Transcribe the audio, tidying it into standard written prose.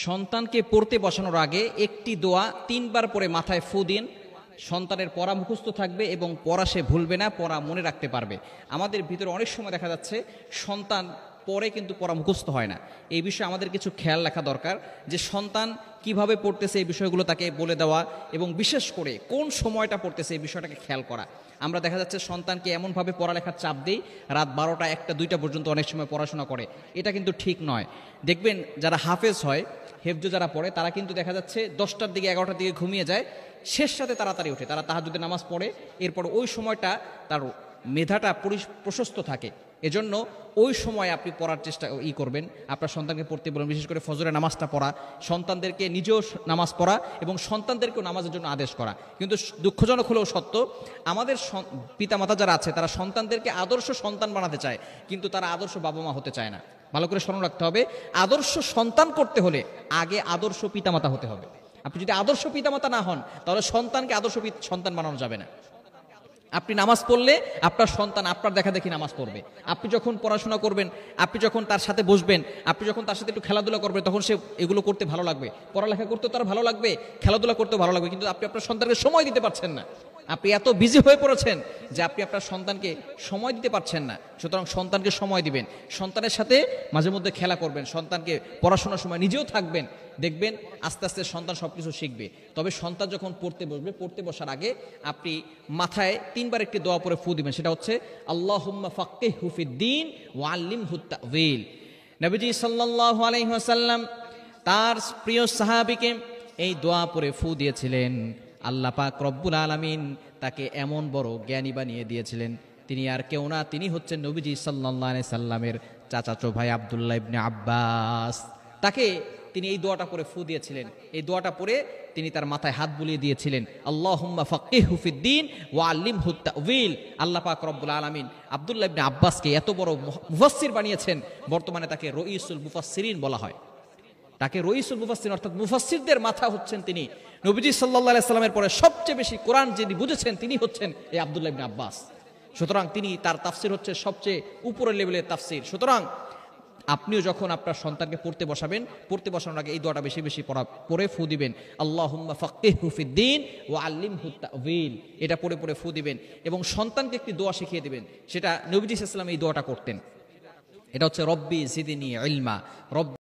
সন্তানকে পড়তে বসানোর আগে একটি দোয়া ৩ বার পরে মাথায় ফু দিন। সন্তানের পড়া মুখস্থ থাকবে এবং পড়া সে ভুলবে না, পড়া মনে রাখতে পারবে। আমাদের ভিতরে অনেক সময় দেখা যাচ্ছে সন্তান পড়ে কিন্তু পড়া মুখস্থ হয় না। এই বিষয়ে আমাদের কিছু খেয়াল রাখা দরকার যে সন্তান কিভাবে পড়তেছে এই বিষয়গুলো তাকে বলে দেওয়া এবং বিশেষ করে কোন সময়টা পড়তেছে এই বিষয়টাকে খেয়াল করা। আমরা দেখা যাচ্ছে সন্তানকে এমনভাবে পড়ালেখার চাপ দিই, রাত 12টা 1টা 2টা পর্যন্ত অনেক সময় পড়াশোনা করে। এটা কিন্তু ঠিক নয়। দেখবেন যারা হাফেজ হয়, হেফজ যারা পড়ে, তারা কিন্তু দেখা যাচ্ছে 10টার দিকে 11টার দিকে ঘুমিয়ে যায়, শেষ সাথে তাড়াতাড়ি ওঠে, তারা তাহাজ্জুদের নামাজ পড়ে। এরপর ওই সময়টা তার মেধাটা প্রশস্ত থাকে। এজন্য ওই সময় আপনি পড়ার চেষ্টা করবেন, আপনার সন্তানকে পড়তে বলুন। বিশেষ করে ফজরের নামাজটা পড়া, সন্তানদেরকে নিজেও নামাজ পড়া এবং সন্তানদেরকেও নামাজের জন্য আদেশ করা। কিন্তু দুঃখজনক হলেও সত্য, আমাদের পিতামাতা যারা আছে তারা সন্তানদেরকে আদর্শ সন্তান বানাতে চায়, কিন্তু তারা আদর্শ বাবা মা হতে চায় না। ভালো করে স্মরণ রাখতে হবে, আদর্শ সন্তান করতে হলে আগে আদর্শ পিতামাতা হতে হবে। আপনি যদি আদর্শ পিতামাতা না হন, তাহলে সন্তানকে আদর্শ সন্তান বানানো যাবে না। আপনি নামাজ পড়লে আপনার সন্তান আপনার দেখা দেখি নামাজ পড়বে। আপনি যখন পড়াশোনা করবেন, আপনি যখন তার সাথে বসবেন, আপনি যখন তার সাথে একটু খেলাধুলা করবেন, তখন সে এগুলো করতে ভালো লাগবে। পড়ালেখা করতেও তার ভালো লাগবে, খেলাধুলা করতেও ভালো লাগবে। কিন্তু আপনি আপনার সন্তানকে সময় দিতে পারছেন না। আপনি এত বিজি হয়ে পড়েছেন যে আপনি আপনার সন্তানকে সময় দিতে পারছেন না। সুতরাং সন্তানকে সময় দিবেন, সন্তানের সাথে মাঝে মধ্যে খেলা করবেন, সন্তানকে পড়াশোনার সময় নিজেও থাকবেন। দেখবেন আস্তে আস্তে সন্তান সব কিছু শিখবে। তবে সন্তান যখন পড়তে বসবে, পড়তে বসার আগে আপনি মাথায় 3 বার একটি দোয়া পরে ফু দিবেন। সেটা হচ্ছে আল্লাহুম্মা ফাক্কিহহু ফিদ্দীন ওয়া আল্লিমহু তা'ওয়ীল। নবীজি সাল্লাল্লাহু আলাইহি ওয়াসাল্লাম তার প্রিয় সাহাবীকে এই দোয়া পরে ফু দিয়েছিলেন। আল্লাহ পাক রব্বুল আলামিন তাকে এমন বড় জ্ঞানী বানিয়ে দিয়েছিলেন, তিনি আর কেউ না, তিনি হচ্ছেন নবীজি সাল্লাল্লাহু আলাইহি সাল্লামের চাচাতো ভাই আব্দুল্লাহ ইবনে আব্বাস। তাকে তিনি এই দোয়াটা পরে ফু দিয়েছিলেন। এই দোয়াটা পরে তিনি তার মাথায় হাত বুলিয়ে দিয়েছিলেন, আল্লাহুম্মা ফাক্কিহহু ফিদ্দীন ওয়া আল্লিমহু তা'ওয়ীল। আল্লাহ পাক রব্বুল আলামিন আব্দুল্লাহ ইবনে আব্বাসকে এত বড় মুফাসসির বানিয়েছেন, বর্তমানে তাকে রঈসুল মুফাসসিরিন বলা হয়। তাকে রঈসুল মুফাসসিরিন অর্থাৎ মুফাসসিরদের মাথা হচ্ছেন তিনি। নবীজি সাল্লাল্লাহু আলাইহি সাল্লামের পরে সবচেয়ে বেশি কোরআন যিনি বুঝেছেন তিনি হচ্ছেন এই আব্দুল্লাহ ইবনে আব্বাস। সুতরাং তিনি, তার তাফসির হচ্ছে সবচেয়ে উপরের লেভেলের তাফসির। সুতরাং আপনিও যখন আপনার সন্তানকে পড়তে বসাবেন, পড়তে বসানোর আগে এই দোয়াটা বেশি বেশি পড়ে ফু দিবেন, আল্লাহুম্মা ফাক্কিহহু ফিদ্দীন ওয়া আল্লিমহু তা'ওয়ীল। এটা পড়ে পড়ে ফু দিবেন এবং সন্তানকে একটি দোয়া শিখিয়ে দিবেন। সেটা নবীজি সাল্লাল্লাহু আলাইহি ওয়াসাল্লাম এই দোয়াটা করতেন। এটা হচ্ছে রব্বি জিদনি ইলমা।